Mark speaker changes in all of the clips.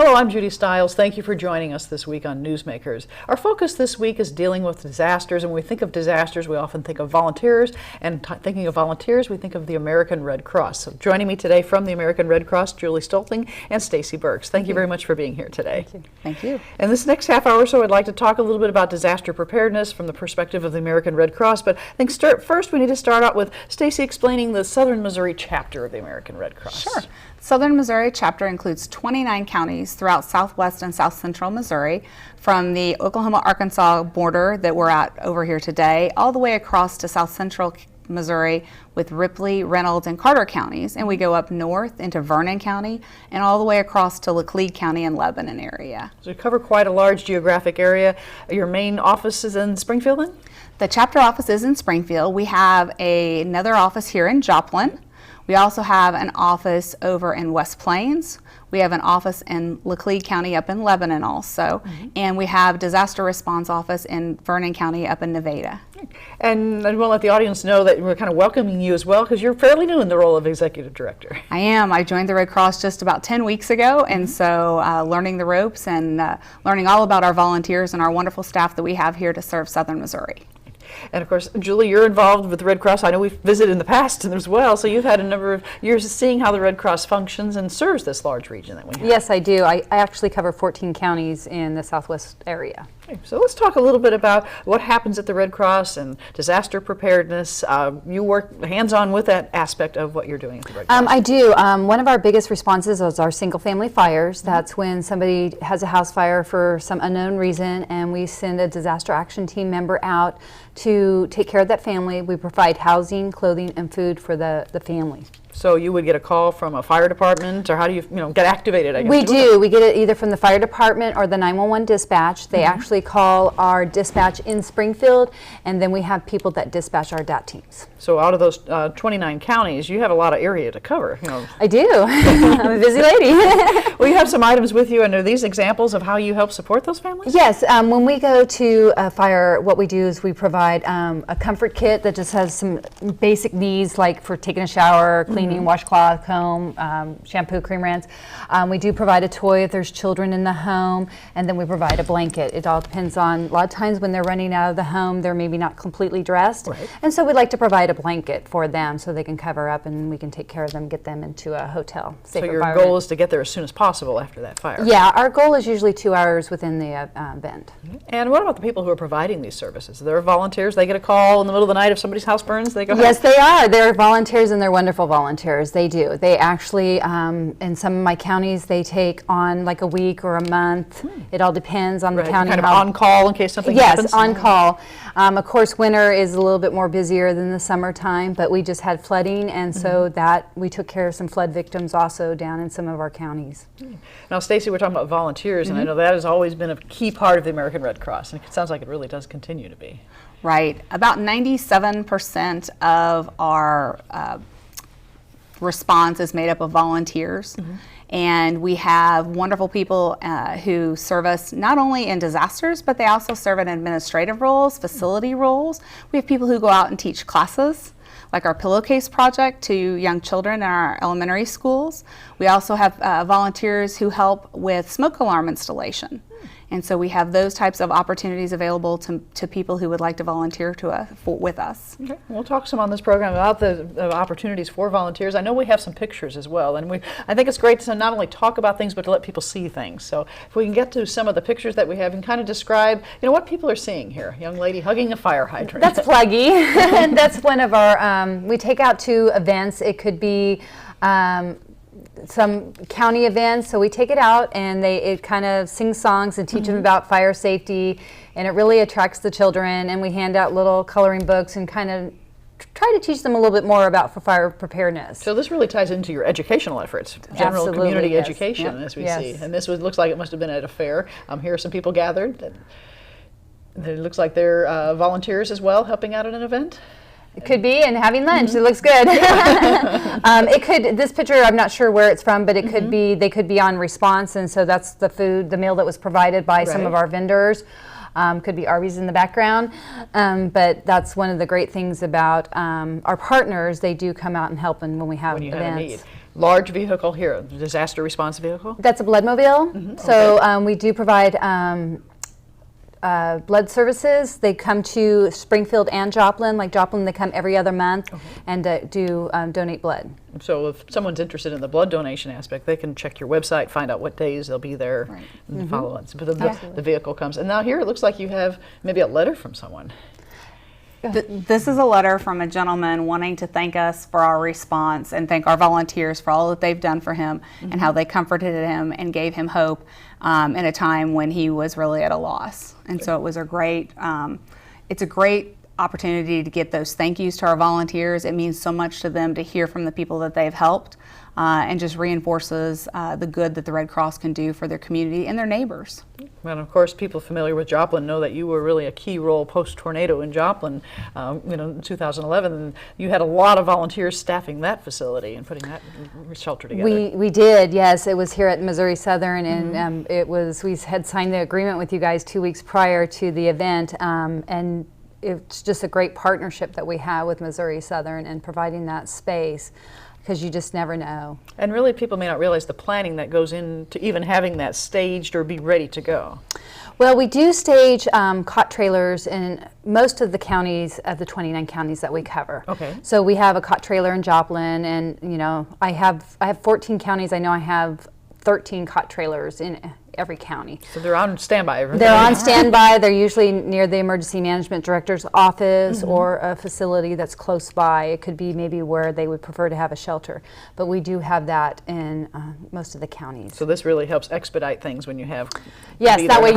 Speaker 1: Hello, I'm Judy Stiles. Thank you for joining us this week on Newsmakers. Our focus this week is dealing with disasters, and when we think of disasters, we often think of volunteers, and thinking of volunteers, we think of the American Red Cross. So joining me today from the American Red Cross, Judy Stolting and Stacy Burks. Thank you very much for being here today.
Speaker 2: Thank you. Thank you.
Speaker 1: In this next half hour or so, I'd like to talk a little bit about disaster preparedness from the perspective of the American Red Cross, but I think first we need to start out with Stacy explaining the Southern Missouri chapter of the American Red Cross.
Speaker 2: Sure. Southern Missouri chapter includes 29 counties throughout southwest and south central Missouri, from the Oklahoma-Arkansas border that we're at over here today, all the way across to south central Missouri with Ripley, Reynolds, and Carter counties, and we go up north into Vernon County and all the way across to Laclede County and Lebanon area.
Speaker 1: So you cover quite a large geographic area. Your main office is in Springfield then?
Speaker 2: The chapter office is in Springfield. We have another office here in Joplin. We also have an office over in West Plains. We have an office in Laclede County up in Lebanon also. And we have disaster response office in Vernon County up in Nevada.
Speaker 1: And I want to let the audience know that we're kind of welcoming you as well, because you're fairly new in the role of executive director.
Speaker 2: I am. I joined the Red Cross just about 10 weeks ago, and so learning the ropes and learning all about our volunteers and our wonderful staff that we have here to serve Southern Missouri.
Speaker 1: And of course, Julie, you're involved with the Red Cross. I know we've visited in the past as well, so you've had a number of years seeing how the Red Cross functions and serves this large region that we have.
Speaker 3: Yes, I do. I actually cover 14 counties in the southwest area.
Speaker 1: Okay, so let's talk a little bit about what happens at the Red Cross and disaster preparedness. You work hands-on with that aspect of what you're doing at the Red Cross.
Speaker 3: I do. One of our biggest responses is our single-family fires. That's when somebody has a house fire for some unknown reason, and we send a disaster action team member out to take care of that family. We provide housing, clothing, and food for the family.
Speaker 1: So you would get a call from a fire department, or how do you get activated, I guess?
Speaker 3: We do. We get it either from the fire department or the 911 dispatch. They actually call our dispatch in Springfield, and then we have people that dispatch our DAT teams.
Speaker 1: So out of those 29 counties, you have a lot of area to cover.
Speaker 3: I do. I'm a busy lady.
Speaker 1: Well, you have some items with you, and are these examples of how you help support those families?
Speaker 3: Yes. When we go to a fire, what we do is we provide a comfort kit that just has some basic needs, like for taking a shower, cleaning, washcloth, comb, shampoo, cream rinse. We do provide a toy if there's children in the home, and then we provide a blanket. It all depends on, a lot of times when they're running out of the home, they're maybe not completely dressed.
Speaker 1: Right.
Speaker 3: And so we'd like to provide a blanket for them so they can cover up and we can take care of them, get them into a hotel.
Speaker 1: So your goal is to get there as soon as possible after that fire?
Speaker 3: Yeah, our goal is usually 2 hours within the event.
Speaker 1: And what about the people who are providing these services? They're volunteers. They get a call in the middle of the night if somebody's house burns, they go
Speaker 3: Yes, they are. They're volunteers, and they're wonderful volunteers. They do. They actually, in some of my counties, they take on like a week or a month. It all depends on the county.
Speaker 1: Kind of on call in case something happens?
Speaker 3: Yes, on call. Of course, winter is a little bit more busier than the summertime, but we just had flooding, and so that we took care of some flood victims also down in some of our counties.
Speaker 1: Now, Stacy, we're talking about volunteers, and I know that has always been a key part of the American Red Cross, and it sounds like it really does continue to be.
Speaker 2: Right. About 97% of our response is made up of volunteers. And we have wonderful people who serve us not only in disasters, but they also serve in administrative roles, facility roles. We have people who go out and teach classes, like our pillowcase project to young children in our elementary schools. We also have volunteers who help with smoke alarm installation. And so we have those types of opportunities available to people who would like to volunteer with us. Okay.
Speaker 1: We'll talk some on this program about the opportunities for volunteers. I know we have some pictures as well, and I think it's great to not only talk about things, but to let people see things. So if we can get to some of the pictures that we have and kind of describe, what people are seeing here. Young lady hugging a fire hydrant.
Speaker 3: That's Pluggy. That's one of our, we take out to events. It could be some county events, so we take it out and it kind of sings songs and teach them about fire safety, and it really attracts the children, and we hand out little coloring books and kind of try to teach them a little bit more about fire preparedness.
Speaker 1: So this really ties into your educational efforts, general
Speaker 3: Absolutely,
Speaker 1: community
Speaker 3: yes.
Speaker 1: education, as we see. And this looks like it must have been at a fair. Here are some people gathered. It looks like they're volunteers as well, helping out at an event.
Speaker 3: It could be, and having lunch. It looks good. It could. This picture, I'm not sure where it's from, but it could be. They could be on response, and so that's the food, the meal that was provided by some of our vendors. Could be Arby's in the background, but that's one of the great things about our partners. They do come out and help when we have events.
Speaker 1: large vehicle here, disaster response vehicle?
Speaker 3: That's a bloodmobile. So we do provide blood services. They come to Springfield and Joplin. Like Joplin, they come every other month and do donate blood.
Speaker 1: So if someone's interested in the blood donation aspect, they can check your website, find out what days they'll be there, and follow it. So the vehicle comes. And now here it looks like you have maybe a letter from someone.
Speaker 2: This is a letter from a gentleman wanting to thank us for our response and thank our volunteers for all that they've done for him and how they comforted him and gave him hope in a time when he was really at a loss. And so it was it's a great opportunity to get those thank yous to our volunteers. It means so much to them to hear from the people that they've helped and just reinforces the good that the Red Cross can do for their community and their neighbors.
Speaker 1: And of course, people familiar with Joplin know that you were really a key role post-tornado in Joplin, in 2011. And you had a lot of volunteers staffing that facility and putting that shelter together.
Speaker 3: We did, yes. It was here at Missouri Southern, and we had signed the agreement with you guys 2 weeks prior to the event, and it's just a great partnership that we have with Missouri Southern and providing that space, because you just never know.
Speaker 1: And really, people may not realize the planning that goes into even having that staged or be ready to go.
Speaker 3: Well, we do stage cot trailers in most of the counties of the 29 counties that we cover.
Speaker 1: Okay.
Speaker 3: So we have a cot trailer in Joplin, and I have 14 counties. I know I have 13 cot trailers in every county.
Speaker 1: So they're on standby.
Speaker 3: They're on standby. They're usually near the emergency management director's office or a facility that's close by. It could be maybe where they would prefer to have a shelter. But we do have that in most of the counties.
Speaker 1: So this really helps expedite things when you have.
Speaker 3: Yes, that way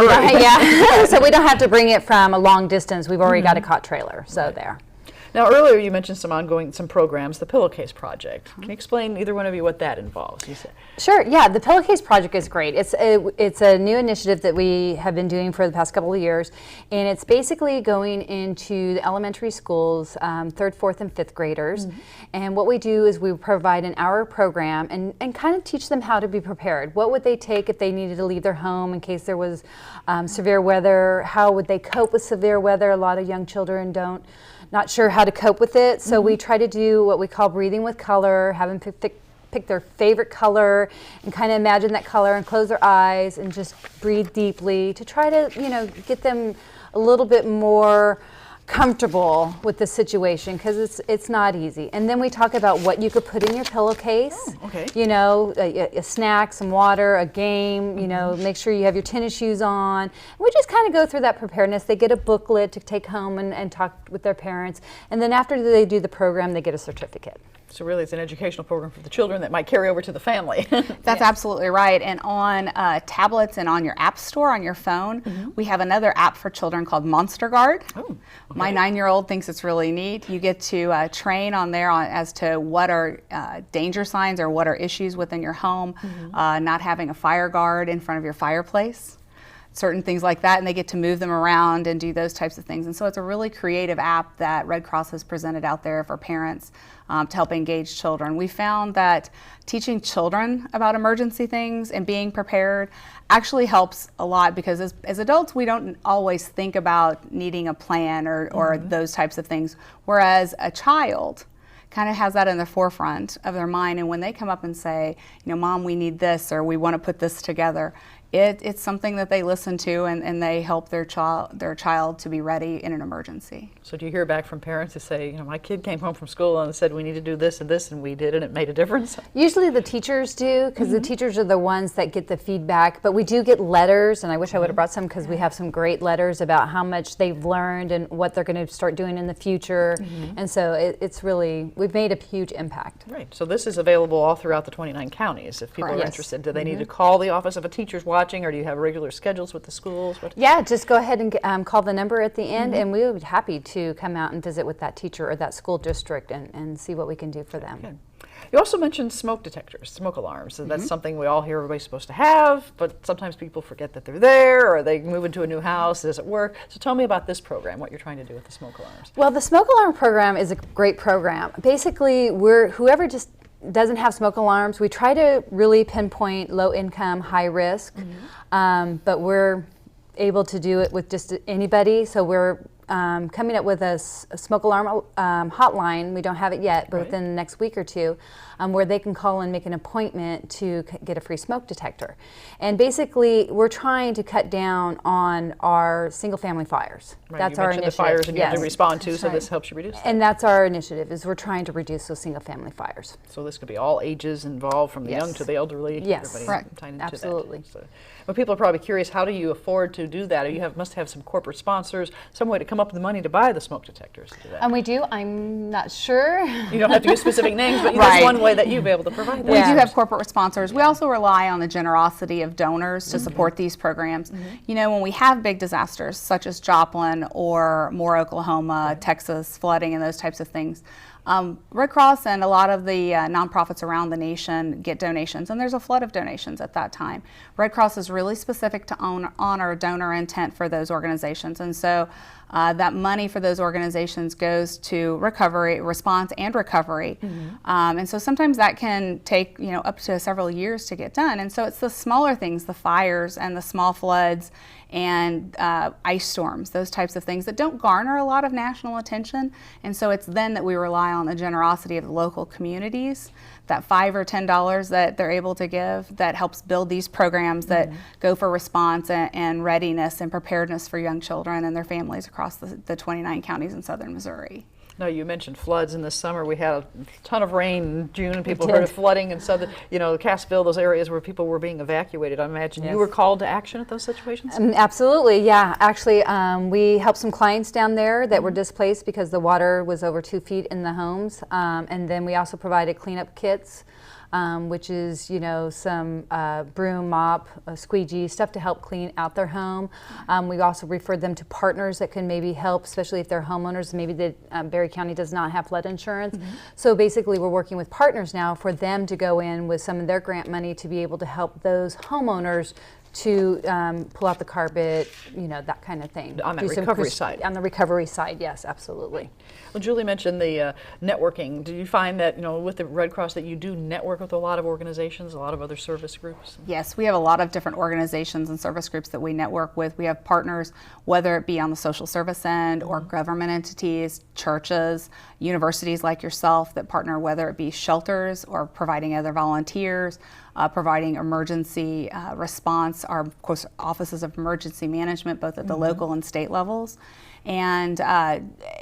Speaker 3: so we don't have to bring it from a long distance. We've already got a cot trailer, so there.
Speaker 1: Now, earlier you mentioned some programs, the Pillowcase Project. Can you explain, either one of you, what that involves? You said.
Speaker 3: Sure, yeah, the Pillowcase Project is great. It's a new initiative that we have been doing for the past couple of years, and it's basically going into the elementary schools, 3rd, 4th, and 5th graders. And what we do is we provide an hour program and kind of teach them how to be prepared. What would they take if they needed to leave their home in case there was severe weather? How would they cope with severe weather? A lot of young children not sure how to cope with it, so we try to do what we call breathing with color, have them pick their favorite color and kind of imagine that color and close their eyes and just breathe deeply to try to, get them a little bit more comfortable with the situation, because it's not easy. And then we talk about what you could put in your pillowcase.
Speaker 1: Oh, okay.
Speaker 3: A snack, some water, a game, make sure you have your tennis shoes on. And we just kind of go through that preparedness. They get a booklet to take home and talk with their parents. And then after they do the program, they get a certificate.
Speaker 1: So really it's an educational program for the children that might carry over to the family.
Speaker 2: That's absolutely right. And on tablets and on your app store on your phone, we have another app for children called Monster Guard.
Speaker 1: Oh, okay.
Speaker 2: My 9-year-old thinks it's really neat. You get to train on there as to what are danger signs or what are issues within your home, not having a fire guard in front of your fireplace. Certain things like that, and they get to move them around and do those types of things. And so it's a really creative app that Red Cross has presented out there for parents to help engage children. We found that teaching children about emergency things and being prepared actually helps a lot, because as adults we don't always think about needing a plan or those types of things, whereas a child kind of has that in the forefront of their mind, and when they come up and say, Mom, we need this, or we want to put this together, it's something that they listen to, and they help their child to be ready in an emergency.
Speaker 1: So do you hear back from parents who say, my kid came home from school and said we need to do this and this, and we did, and it made a difference?
Speaker 3: Usually the teachers do, because the teachers are the ones that get the feedback, but we do get letters, and I wish I would have brought some, because we have some great letters about how much they've learned and what they're going to start doing in the future. And so it's really, we've made a huge impact.
Speaker 1: Right, so this is available all throughout the 29 counties if people are
Speaker 3: Yes.
Speaker 1: interested. Do they need to call the office of a teacher's watching, or do you have regular schedules with the schools?
Speaker 3: Yeah, just go ahead and call the number at the end, and we would be happy to come out and visit with that teacher or that school district and see what we can do for them.
Speaker 1: Good. You also mentioned smoke detectors, smoke alarms. So that's something we all hear everybody's supposed to have, but sometimes people forget that they're there, or they move into a new house. Does it work? So tell me about this program, what you're trying to do with the smoke alarms.
Speaker 3: Well, the smoke alarm program is a great program. Basically, whoever just doesn't have smoke alarms, we try to really pinpoint low income, high risk, but we're able to do it with just anybody. So we're coming up with a smoke alarm hotline. We don't have it yet, but within the next week or two, where they can call and make an appointment to get a free smoke detector. And basically, we're trying to cut down on our single-family fires.
Speaker 1: Right,
Speaker 3: That's
Speaker 1: you
Speaker 3: our
Speaker 1: mentioned
Speaker 3: initiative.
Speaker 1: the fires and you have to
Speaker 3: Yes.
Speaker 1: respond to, so this helps you reduce that.
Speaker 3: And that's our initiative, is we're trying to reduce those single-family fires.
Speaker 1: So this could be all ages involved, from the young
Speaker 3: Yes.
Speaker 1: to the elderly.
Speaker 3: Yes.
Speaker 1: Everybody's
Speaker 2: Correct.
Speaker 1: tied into
Speaker 3: Absolutely.
Speaker 1: That. So, well, people are probably curious, how do you afford to do that? You must have some corporate sponsors, some way to come up with the money to buy the smoke detectors to do that.
Speaker 3: And we do. I'm not sure.
Speaker 1: You don't have to give specific names, but
Speaker 2: Right.
Speaker 1: that's one way that you'll be able to provide that.
Speaker 2: We do have corporate sponsors. We also rely on the generosity of donors to support these programs. You know, when we have big disasters such as Joplin or Moore, Oklahoma, Texas flooding and those types of things, Red Cross and a lot of the nonprofits around the nation get donations, and there's a flood of donations at that time. Red Cross is really specific to honor donor intent for those organizations, and so that money for those organizations goes to recovery, response, and recovery. And so sometimes that can take, you know, up to several years to get done. And so it's the smaller things, the fires and the small floods and ice storms, those types of things that don't garner a lot of national attention. And so it's then that we rely on the generosity of the local communities, that $5 or $10 that they're able to give that helps build these programs that go for response and readiness and preparedness for young children and their families across the 29 counties in southern Missouri.
Speaker 1: No, you mentioned floods in the summer. We had a ton of rain in June, and people
Speaker 3: did.
Speaker 1: heard of flooding, and so you know, Cassville, those areas where people were being evacuated. I imagine you were called to action at those situations.
Speaker 3: Absolutely, yeah. Actually, we helped some clients down there that were displaced because the water was over 2 feet in the homes, and then we also provided cleanup kits. Which is, you know, some broom, mop, squeegee, stuff to help clean out their home. We also referred them to partners that can maybe help, especially if they're homeowners. Maybe the Berry County does not have flood insurance. So basically we're working with partners now for them to go in with some of their grant money to be able to help those homeowners to pull out the carpet, you know, that kind of thing.
Speaker 1: On that
Speaker 3: Do some
Speaker 1: recovery side.
Speaker 3: On the recovery side, yes, absolutely.
Speaker 1: Well, Julie mentioned the networking. Do you find that, you know, with the Red Cross that you do network with a lot of organizations, a lot of other service groups?
Speaker 2: Yes, we have a lot of different organizations and service groups that we network with. We have partners, whether it be on the social service end or government entities, churches, universities like yourself that partner, whether it be shelters or providing other volunteers, providing emergency response, our, of course, offices of emergency management, both at the local and state levels. And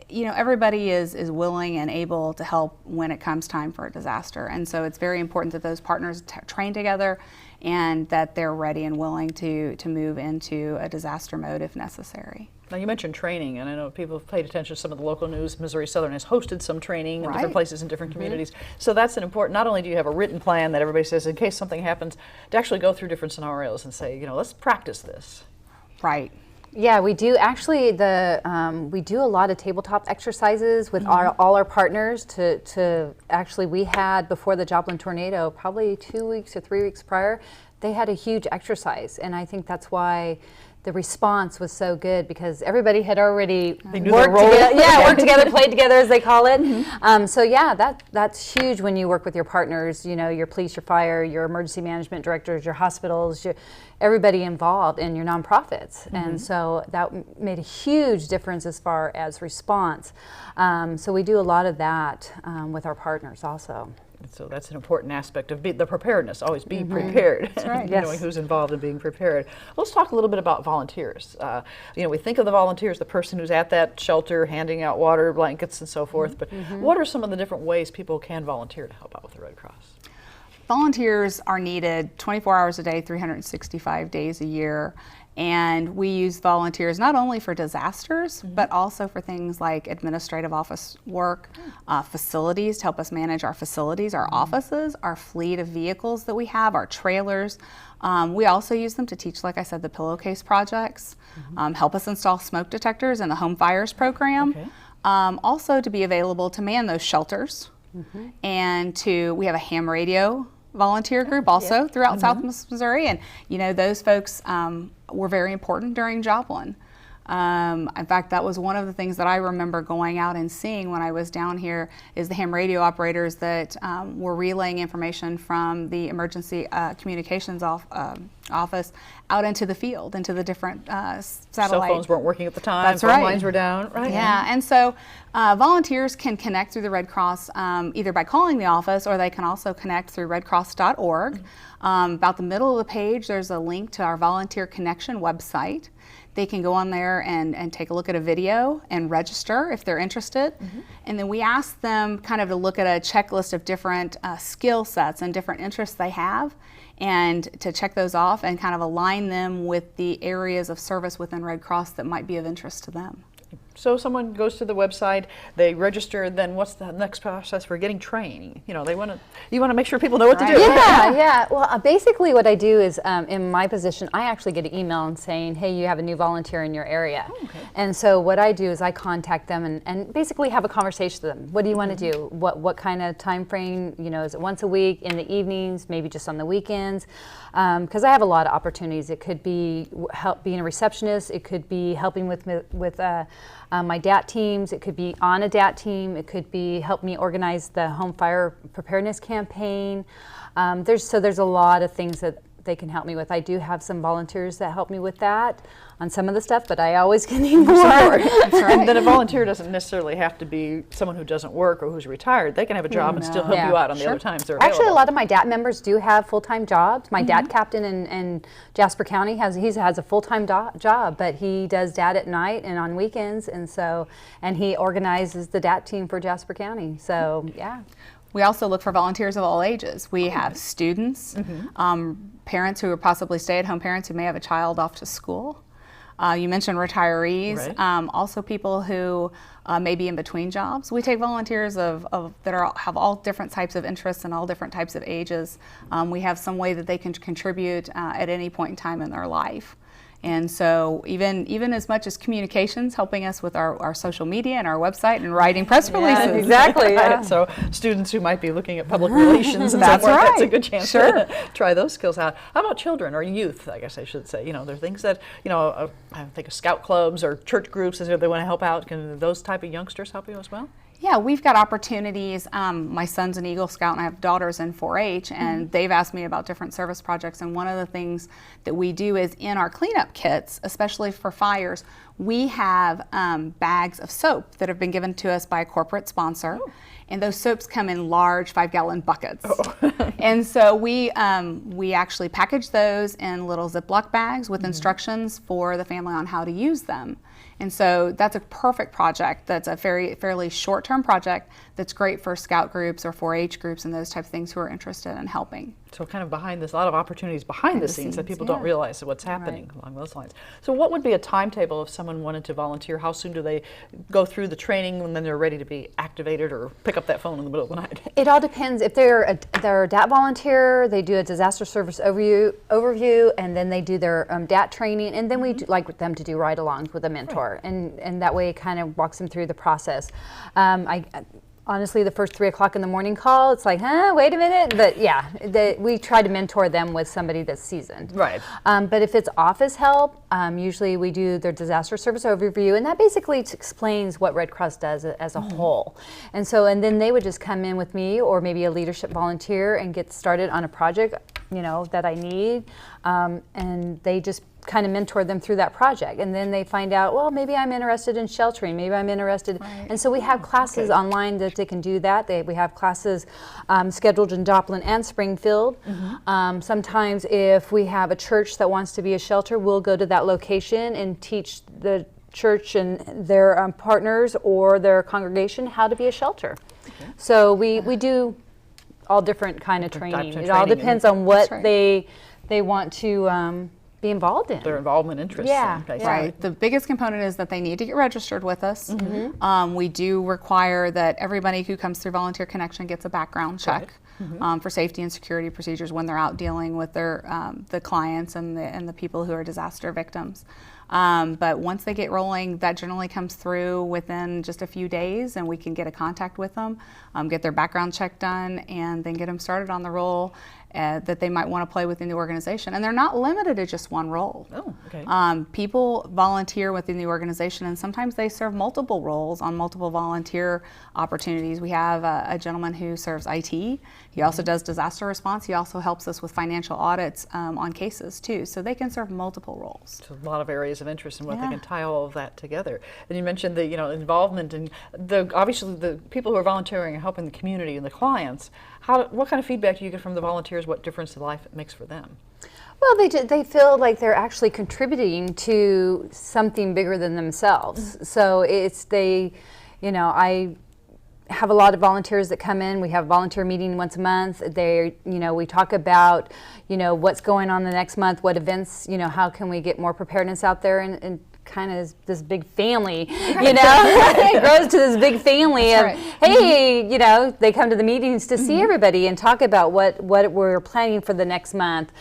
Speaker 2: you know, everybody is willing and able to help when it comes time for a disaster. And so it's very important that those partners train together and that they're ready and willing to move into a disaster mode if necessary.
Speaker 1: Now, you mentioned training, and I know people have paid attention to some of the local news. Missouri Southern has hosted some training in different places in different communities. So that's an important, not only do you have a written plan that everybody says in case something happens, to actually go through different scenarios and say, you know, let's practice this.
Speaker 2: Right.
Speaker 3: Yeah, we do. Actually, we do a lot of tabletop exercises with all our partners to actually, we had before the Joplin tornado, probably 2 weeks or 3 weeks prior, they had a huge exercise. And I think that's why the response was so good, because everybody had already worked together, worked together, played together, as they call it. So yeah, that's huge when you work with your partners. You know, your police, your fire, your emergency management directors, your hospitals, everybody involved, and your nonprofits. And so that made a huge difference as far as response. So we do a lot of that with our partners also.
Speaker 1: So that's an important aspect of the preparedness. Always be prepared.
Speaker 2: That's right.
Speaker 1: Knowing who's involved and being prepared. Let's talk a little bit about volunteers. You know, we think of the volunteers, the person who's at that shelter handing out water, blankets, and so forth. But what are some of the different ways people can volunteer to help out with the Red Cross?
Speaker 2: Volunteers are needed 24 hours a day, 365 days a year. And we use volunteers not only for disasters, but also for things like administrative office work, facilities to help us manage our facilities, our offices, our fleet of vehicles that we have, our trailers. We also use them to teach, like I said, the pillowcase projects, help us install smoke detectors in the home fires program, also to be available to man those shelters. And we have a ham radio volunteer group also throughout South Missouri, and you know, those folks were very important during Joplin. In fact, that was one of the things that I remember going out and seeing when I was down here, is the ham radio operators that were relaying information from the emergency communications office out into the field, into the different satellite.
Speaker 1: Cell phones weren't working at the time.
Speaker 2: That's
Speaker 1: phone
Speaker 2: right.
Speaker 1: lines were down. Right.
Speaker 2: Yeah, and so volunteers can connect through the Red Cross either by calling the office, or they can also connect through redcross.org. About the middle of the page, there's a link to our Volunteer Connection website. They can go on there and take a look at a video and register if they're interested. And then we ask them kind of to look at a checklist of different skill sets and different interests they have, and to check those off and kind of align them with the areas of service within Red Cross that might be of interest to them.
Speaker 1: So someone goes to the website, they register, then what's the next process for getting training? You know, you want to make sure people know what to do.
Speaker 3: Yeah. Well, basically what I do is, in my position, I actually get an email and saying, hey, you have a new volunteer in your area. And so what I do is I contact them and basically have a conversation with them. What do you want to do? What kind of time frame? You know, is it once a week, in the evenings, maybe just on the weekends? Because I have a lot of opportunities. It could be help being a receptionist. It could be helping with my DAT teams. It could be on a DAT team. It could be help me organize the home fire preparedness campaign. There's a lot of things that they can help me with. I do have some volunteers that help me with that on some of the stuff, but I always can need more.
Speaker 1: That's right. And then a volunteer doesn't necessarily have to be someone who doesn't work or who's retired. They can have a job and still help you out on the other times they're available.
Speaker 3: Actually, a lot of my DAT members do have full-time jobs. My DAT captain in Jasper County has a full-time job, but he does DAT at night and on weekends, and he organizes the DAT team for Jasper County. So yeah.
Speaker 2: We also look for volunteers of all ages. We have students, parents who are possibly stay-at-home parents who may have a child off to school. You mentioned retirees, also people who may be in between jobs. We take volunteers that have all different types of interests and all different types of ages. We have some way that they can contribute at any point in time in their life. And so even as much as communications, helping us with our social media and our website and writing press releases.
Speaker 3: Exactly.
Speaker 1: Right. So students who might be looking at public relations and
Speaker 2: That's
Speaker 1: so forth,
Speaker 2: right.
Speaker 1: that's a good chance to try those skills out. How about children or youth, I guess I should say? You know, there are things that, I think of scout clubs or church groups, if they want to help out. Can those type of youngsters help you as well?
Speaker 2: Yeah, we've got opportunities. My son's an Eagle Scout and I have daughters in 4-H, and they've asked me about different service projects. And one of the things that we do is in our cleanup kits, especially for fires, we have bags of soap that have been given to us by a corporate sponsor. And those soaps come in large 5-gallon buckets. And so we actually package those in little Ziploc bags with instructions for the family on how to use them. And so that's a perfect project. That's a fairly short-term project that's great for scout groups or 4-H groups and those type of things who are interested in helping.
Speaker 1: So kind of behind this, a lot of opportunities behind the scenes that people don't realize what's happening along those lines. So what would be a timetable if someone wanted to volunteer? How soon do they go through the training and then they're ready to be activated or pick up that phone in the middle of the night?
Speaker 3: It all depends. If they're a DAT volunteer, they do a disaster service overview, and then they do their DAT training, and then we like them to do ride-alongs with a mentor, and that way it kind of walks them through the process. Honestly, the first 3 o'clock in the morning call, it's like, wait a minute. But yeah, we try to mentor them with somebody that's seasoned.
Speaker 1: Right.
Speaker 3: But if it's office help, usually we do their disaster service overview, and that basically explains what Red Cross does as a whole. And then they would just come in with me or maybe a leadership volunteer and get started on a project, that I need, and they just kind of mentor them through that project, and then they find out, well, maybe I'm interested in sheltering, maybe I'm interested, and so we have classes online that they can do that. We have classes scheduled in Joplin and Springfield. Sometimes if we have a church that wants to be a shelter, we'll go to that location and teach the church and their partners or their congregation how to be a shelter. So we do all different kind of training. It all depends on what they want to be involved in.
Speaker 1: Their involvement interests.
Speaker 3: Yeah,
Speaker 2: Right. The biggest component is that they need to get registered with us. We do require that everybody who comes through Volunteer Connection gets a background check for safety and security procedures when they're out dealing with their the clients and the people who are disaster victims. But once they get rolling, that generally comes through within just a few days, and we can get a contact with them, get their background check done, and then get them started on the role that they might want to play within the organization. And they're not limited to just one role.
Speaker 1: Oh, okay.
Speaker 2: People volunteer within the organization, and sometimes they serve multiple roles on multiple volunteer opportunities. We have a gentleman who serves IT, He also does disaster response. He also helps us with financial audits on cases too. So they can serve multiple roles.
Speaker 1: So a lot of areas of interest in what they
Speaker 2: Yeah.
Speaker 1: can tie all of that together. And you mentioned the involvement and obviously the people who are volunteering and helping the community and the clients. What kind of feedback do you get from the volunteers? What difference in life it makes for them?
Speaker 3: Well, they feel like they're actually contributing to something bigger than themselves. So I have a lot of volunteers that come in. We have a volunteer meeting once a month. We talk about, what's going on the next month, what events, how can we get more preparedness out there, and kind of this big family, it grows to this big family of, hey, they come to the meetings to see everybody and talk about what we're planning for the next month,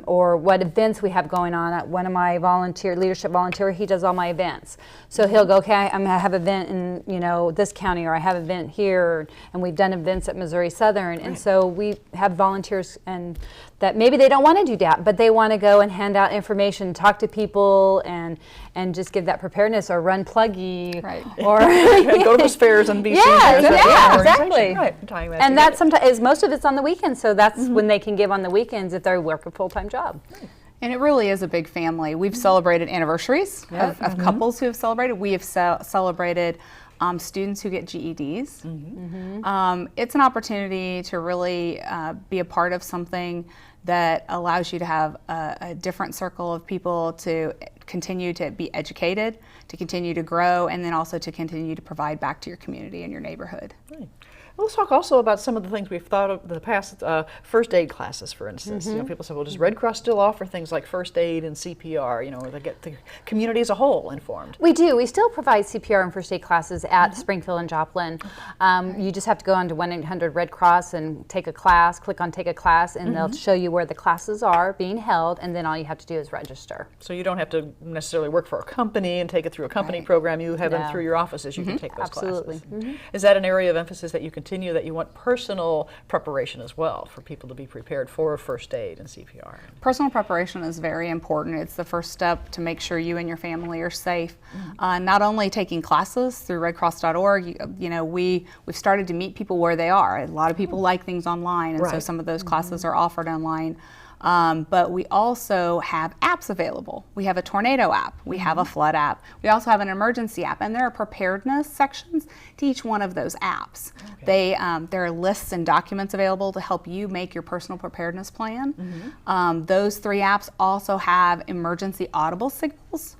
Speaker 3: or what events we have going on. One of my leadership volunteer, he does all my events. So he'll go, okay, I'm gonna have an event in, this county, or I have an event here, and we've done events at Missouri Southern. And so we have volunteers and that maybe they don't want to do that, but they want to go and hand out information, talk to people, and just give that preparedness, or run pluggy, or
Speaker 1: go to those fairs and be seen.
Speaker 3: Exactly.
Speaker 1: Right, tying that
Speaker 3: and
Speaker 1: together.
Speaker 3: that sometimes most of it's on the weekends, so that's when they can give on the weekends if they work a full-time job.
Speaker 2: And it really is a big family. We've celebrated anniversaries of couples who have celebrated. We have celebrated students who get GEDs. It's an opportunity to really be a part of something that allows you to have a different circle of people to continue to be educated, to continue to grow, and then also to continue to provide back to your community and your neighborhood.
Speaker 1: Right. Well, let's talk also about some of the things we've thought of in the past, first aid classes, for instance. People say, well, does Red Cross still offer things like first aid and CPR, where they get the community as a whole informed?
Speaker 3: We do. We still provide CPR and first aid classes at Springfield and Joplin. You just have to go on to 1-800-RED Cross and take a class, click on take a class, and they'll show you where the classes are being held, and then all you have to do is register.
Speaker 1: So you don't have to necessarily work for a company and take it through a company program. You have them through your offices. You can take those classes. Is that an area of emphasis that you continue, that you want personal preparation as well for people to be prepared for first aid and CPR?
Speaker 2: Personal preparation is very important. It's the first step to make sure you and your family are safe. Not only taking classes through redcross.org, we've started to meet people where they are. A lot of people like things online, and so some of those classes are offered online. But we also have apps available. We have a tornado app, we have a flood app, we also have an emergency app, and there are preparedness sections to each one of those apps. There are lists and documents available to help you make your personal preparedness plan. Those 3 apps also have emergency audible signals,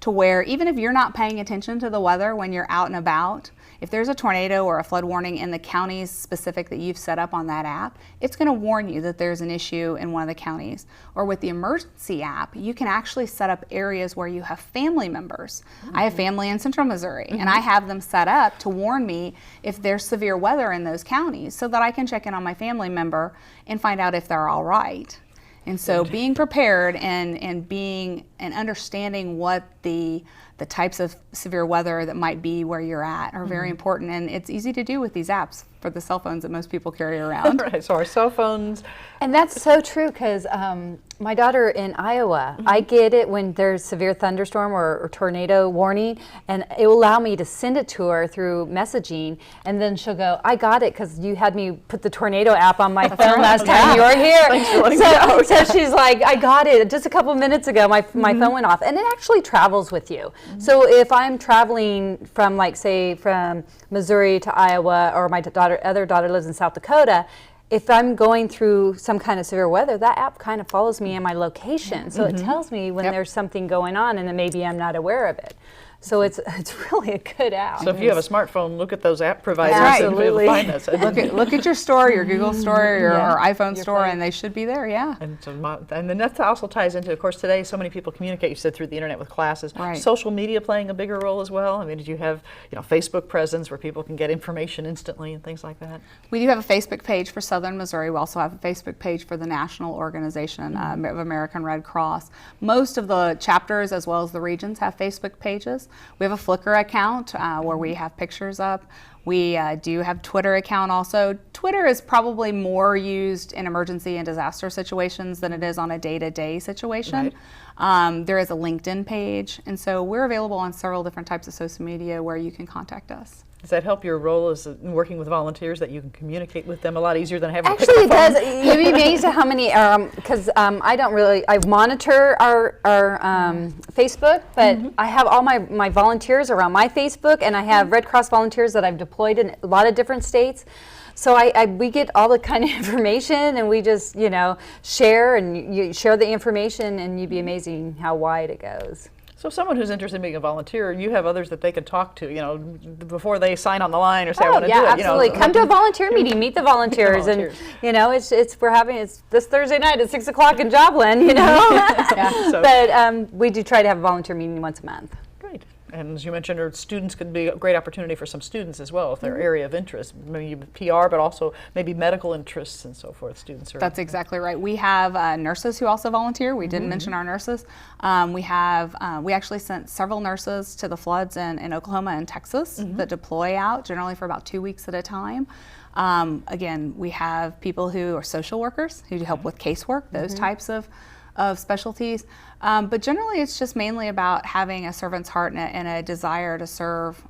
Speaker 2: to where even if you're not paying attention to the weather when you're out and about, if there's a tornado or a flood warning in the counties specific that you've set up on that app, it's going to warn you that there's an issue in one of the counties. Or with the emergency app, you can actually set up areas where you have family members. I have family in Central Missouri, and I have them set up to warn me if there's severe weather in those counties, so that I can check in on my family member and find out if they're all right. And so being prepared and being and understanding what the types of severe weather that might be where you're at are very important, and it's easy to do with these apps for the cell phones that most people carry around.
Speaker 1: Right, so our cell phones.
Speaker 3: And that's so true, because my daughter in Iowa, I get it when there's severe thunderstorm or tornado warning, and it will allow me to send it to her through messaging, and then she'll go, I got it because you had me put the tornado app on my phone last time you were here.
Speaker 1: Thanks for letting me know.
Speaker 3: So she's like, I got it just a couple minutes ago, my phone went off, and it actually travels with you. So if I'm traveling from, like, say, from Missouri to Iowa, or my other daughter lives in South Dakota, if I'm going through some kind of severe weather, that app kind of follows me in my location. So it tells me when there's something going on, and then maybe I'm not aware of it. So it's really a good app.
Speaker 1: So if you have a smartphone, look at those app providers and be able to find us.
Speaker 2: Look at your store, your Google store, your iPhone store, and they should be there.
Speaker 1: And then that also ties into, of course, today so many people communicate, you said, through the internet with classes. Social media playing a bigger role as well. I mean, did you have Facebook presence where people can get information instantly and things like that?
Speaker 2: We do have a Facebook page for Southern Missouri. We also have a Facebook page for the National Organization of American Red Cross. Most of the chapters, as well as the regions, have Facebook pages. We have a Flickr account where we have pictures up. We do have Twitter account also. Twitter is probably more used in emergency and disaster situations than it is on a day-to-day situation. There is a LinkedIn page, and so we're available on several different types of social media where you can contact us.
Speaker 1: Does that help your role as working with volunteers, that you can communicate with them a lot easier than having to pick
Speaker 3: Actually,
Speaker 1: up the phone?
Speaker 3: it does. You'd be amazed at how many, because I don't really, I monitor our Facebook, but I have all my volunteers around my Facebook, and I have Red Cross volunteers that I've deployed in a lot of different states. So we get all the kind of information, and we just, share, and you share the information, and you'd be amazing how wide it goes.
Speaker 1: So someone who's interested in being a volunteer, you have others that they can talk to, before they sign on the line or say, I want to do it.
Speaker 3: Absolutely. Come to a volunteer meeting, meet the volunteers, and it's this Thursday night at 6 o'clock in Joplin, But we do try to have a volunteer meeting once a month.
Speaker 1: Great. And as you mentioned, students could be a great opportunity for some students as well, if their area of interest, maybe PR, but also maybe medical interests and so forth. Students are.
Speaker 2: That's exactly right. We have nurses who also volunteer. We didn't mention our nurses. We actually sent several nurses to the floods in Oklahoma and Texas that deploy out generally for about 2 weeks at a time. Again, we have people who are social workers who help with casework, those types of specialties. But generally it's just mainly about having a servant's heart and a desire to serve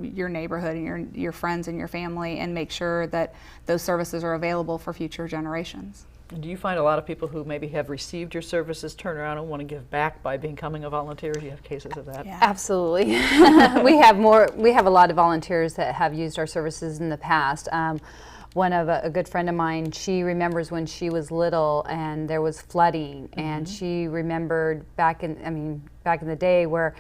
Speaker 2: your neighborhood and your friends and your family, and make sure that those services are available for future generations.
Speaker 1: And do you find a lot of people who maybe have received your services turn around and want to give back by becoming a volunteer? Do you have cases of that?
Speaker 2: Yeah.
Speaker 3: Absolutely. We have a lot of volunteers that have used our services in the past. One of a good friend of mine, she remembers when she was little and there was flooding, and she remembered back in the day where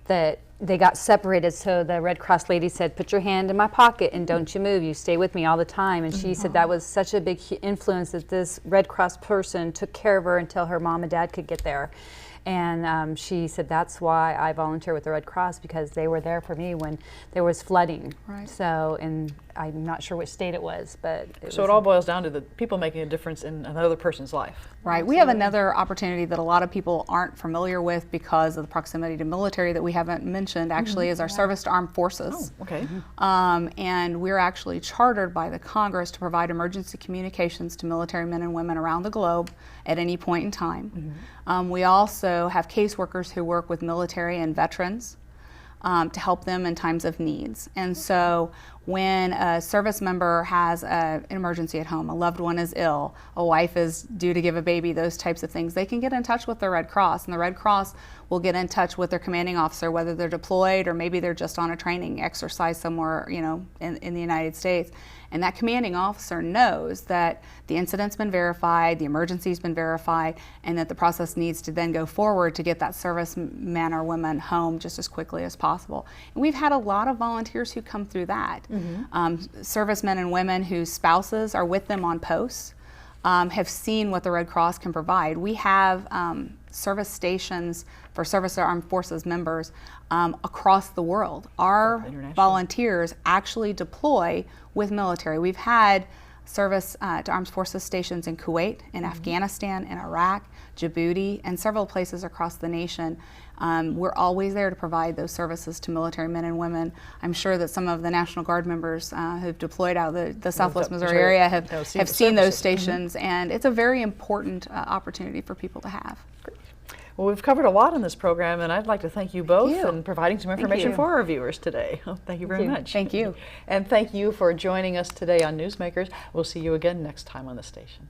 Speaker 3: they got separated, so the Red Cross lady said, put your hand in my pocket and don't you move, you stay with me all the time. And she said that was such a big influence, that this Red Cross person took care of her until her mom and dad could get there. And she said, that's why I volunteer with the Red Cross, because they were there for me when there was flooding.
Speaker 2: Right.
Speaker 3: So, and I'm not sure which state it was, but
Speaker 1: it all boils down to the people making a difference in another person's life.
Speaker 2: Right. Absolutely. We have another opportunity that a lot of people aren't familiar with because of the proximity to military that we haven't mentioned, actually, is our service to armed forces.
Speaker 1: Oh, okay.
Speaker 2: And we're actually chartered by the Congress to provide emergency communications to military men and women around the globe at any point in time. We also have caseworkers who work with military and veterans to help them in times of needs. And so when a service member has an emergency at home, a loved one is ill, a wife is due to give a baby, those types of things, they can get in touch with the Red Cross, and the Red Cross will get in touch with their commanding officer, whether they're deployed or maybe they're just on a training exercise somewhere, in the United States. And that commanding officer knows that the incident's been verified, the emergency's been verified, and that the process needs to then go forward to get that serviceman or woman home just as quickly as possible. And we've had a lot of volunteers who come through that. Servicemen and women whose spouses are with them on posts have seen what the Red Cross can provide. We have service stations for service armed forces members across the world. Our volunteers actually deploy with military. We've had service to armed forces stations in Kuwait, in Afghanistan, in Iraq, Djibouti, and several places across the nation. We're always there to provide those services to military men and women. I'm sure that some of the National Guard members who've deployed out the Southwest Missouri area have seen those stations, and it's a very important opportunity for people to have.
Speaker 1: Well, we've covered a lot in this program, and I'd like to thank you both for providing some information for our viewers today. Thank you very much.
Speaker 2: Thank you.
Speaker 1: And thank you for joining us today on Newsmakers. We'll see you again next time on the station.